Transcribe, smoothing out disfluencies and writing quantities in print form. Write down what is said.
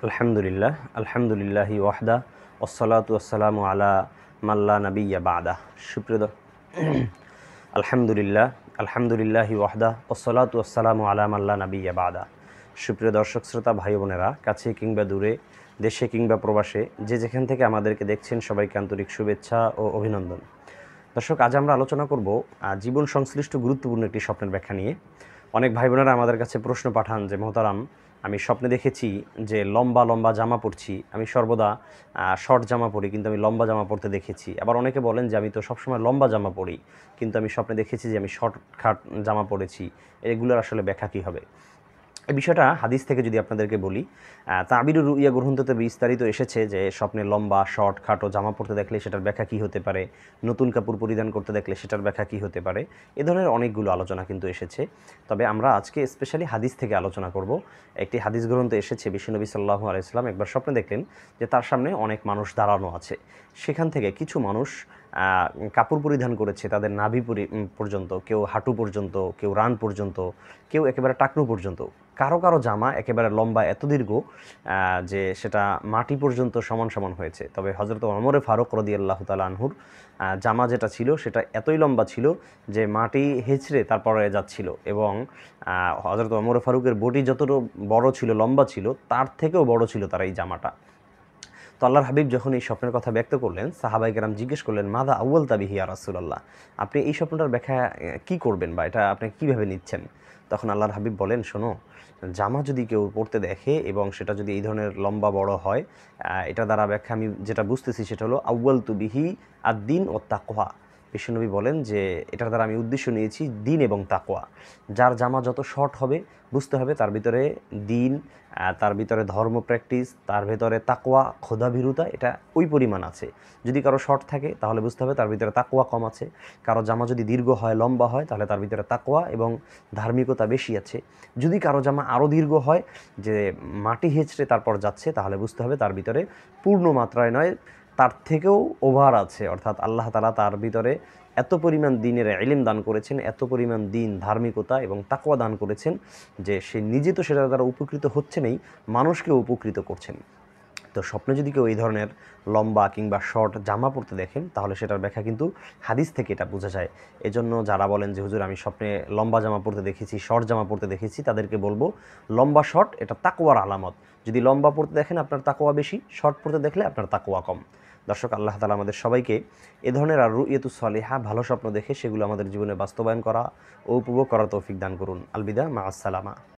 আলহামদুলিল্লাহ আলহামদুলিল্লাহি ওয়াহদা ওয়াসসালাতু ওয়াসসালামু আলা মাল্লা নাবিয়্যা বা'দা। সুপ্রিয় আলহামদুলিল্লাহ আলহামদুলিল্লাহি ওয়াহদা ওয়াসসালাতু ওয়াসসালামু আলা মাল্লা নাবিয়্যা বা'দা। সুপ্রিয় দর্শক শ্রোতা ভাই বোনেরা, কাছে কিংবা দূরে, দেশে কিংবা প্রবাসে, যে যেখান থেকে আমাদেরকে দেখছেন, সবাইকে আন্তরিক শুভেচ্ছা ও অভিনন্দন। দর্শক, আজ আমরা আলোচনা করব জীবন সংশ্লিষ্ট গুরুত্বপূর্ণ একটি স্বপ্নের ব্যাখ্যা নিয়ে। অনেক ভাই বোনেরা আমাদের কাছে প্রশ্ন পাঠান যে, মোহতারাম, আমি স্বপ্নে দেখেছি যে লম্বা লম্বা জামা পরছি। আমি সর্বদা শর্ট জামা পরি, কিন্তু আমি লম্বা জামা পরতে দেখেছি। আবার অনেকে বলেন যে আমি তো সবসময় লম্বা জামা পরি, কিন্তু আমি স্বপ্নে দেখেছি যে আমি শর্ট খাট জামা পরেছি। এগুলোর আসলে ব্যাখ্যা কী হবে? এই বিষয়টা হাদিস থেকে যদি আপনাদেরকে বলি, তাবিরুর রুইয়া গ্রন্থতে বিস্তারিত এসেছে যে স্বপ্নে লম্বা শর্ট খাটো জামা পরতে দেখলে সেটার ব্যাখ্যা কী হতে পারে, নতুন কাপড় পরিধান করতে দেখলে সেটার ব্যাখ্যা কী হতে পারে। এ ধরনের অনেকগুলো আলোচনা কিন্তু এসেছে। তবে আমরা আজকে স্পেশালি হাদিস থেকে আলোচনা করব। একটি হাদিস গ্রন্থে এসেছে, বিশ্বনবী সাল্লাল্লাহু আলাইহি ওয়াসাল্লাম একবার স্বপ্নে দেখলেন যে তার সামনে অনেক মানুষ দাঁড়ানো আছে। সেখান থেকে কিছু মানুষ কাপড় পরিধান করেছে তাদের নাভি পর্যন্ত, কেউ হাঁটু পর্যন্ত, কেউ রান পর্যন্ত, কেউ একেবারে টাকনু পর্যন্ত। কারো কারো জামা একেবারে লম্বা, এত দীর্ঘ যে সেটা মাটি পর্যন্ত সমান সমান হয়েছে। তবে হযরত ওমর ফারুক রাদিয়াল্লাহু তাআলা আনহুর জামা যেটা ছিল সেটা এতই লম্বা ছিল যে মাটি হেঁচড়ে তারপরে যাচ্ছিল, এবং হযরত ওমর ফারুকের বডি যতটুকু বড় ছিল, লম্বা ছিল, তার থেকেও বড় ছিল তার এই জামাটা। তো আল্লাহর হাবিব যখন এই স্বপ্নের কথা ব্যক্ত করলেন, সাহাবায়ে কেরাম জিজ্ঞেস করলেন, মাযা আউয়ালতা বিহি ইয়া রাসূলুল্লাহ, আপনি এই স্বপ্নটার ব্যাখ্যা কী করবেন, বা এটা আপনি কীভাবে নিচ্ছেন? তখন আল্লাহর হাবিব বলেন, শোনো, জামা যদি কেউ পরতে দেখে এবং সেটা যদি এই ধরনের লম্বা বড় হয়, এটা দ্বারা ব্যাখ্যা আমি যেটা বুঝতেছি সেটা হলো আউয়ালতু বিহি আদ-দীন ওয়াত তাকওয়া। বিশ্বনবী বলেন যে এটার দ্বারা আমি উদ্দেশ্য নিয়েছি দিন এবং তাকওয়া। যার জামা যত শর্ট হবে, বুঝতে হবে তার ভিতরে দিন, তার ভিতরে ধর্ম প্র্যাকটিস, তার ভেতরে তাকওয়া, খোদাভীরুতা, এটা ওই পরিমাণ আছে। যদি কারো শর্ট থাকে তাহলে বুঝতে হবে তার ভিতরে তাকওয়া কম আছে। কারো জামা যদি দীর্ঘ হয়, লম্বা হয়, তাহলে তার ভিতরে তাকওয়া এবং ধার্মিকতা বেশি আছে। যদি কারো জামা আরও দীর্ঘ হয়, যে মাটি হেঁচড়ে তারপর যাচ্ছে, তাহলে বুঝতে হবে তার ভিতরে পূর্ণ মাত্রায় নয়, তার থেকেও ওভার আছে। অর্থাৎ আল্লাহ তাআলা তার ভিতরে এত পরিমাণ দ্বীনের ইলম দান করেছেন, এত পরিমাণ দ্বীন, ধার্মিকতা এবং তাকওয়া দান করেছেন যে সে নিজে তো সেটার দ্বারা উপকৃত হচ্ছেনই, মানুষকেও উপকৃত করছেন। তো স্বপ্নে যদি কেউ এই ধরনের লম্বা কিংবা শর্ট জামা পরতে দেখেন, তাহলে সেটার ব্যাখ্যা কিন্তু হাদিস থেকে এটা বোঝা যায়। এজন্য যারা বলেন যে হুজুর আমি স্বপ্নে লম্বা জামা পরতে দেখেছি, শর্ট জামা পরতে দেখেছি, তাদেরকে বলবো লম্বা শর্ট এটা তাকওয়ার আলামত। যদি লম্বা পরতে দেখেন আপনার তাকওয়া বেশি, শর্ট পরতে দেখলে আপনার তাকওয়া কম। দর্শক, আল্লাহ তাআলা আমাদের সবাইকে এ ধরনের আর রুইয়াতুস সালিহা, ভালো স্বপ্ন দেখে সেগুলো আমাদের জীবনে বাস্তবায়ন করা ও উপভোগ করার তৌফিক দান করুন। আলবিদা, মা আসসালামা।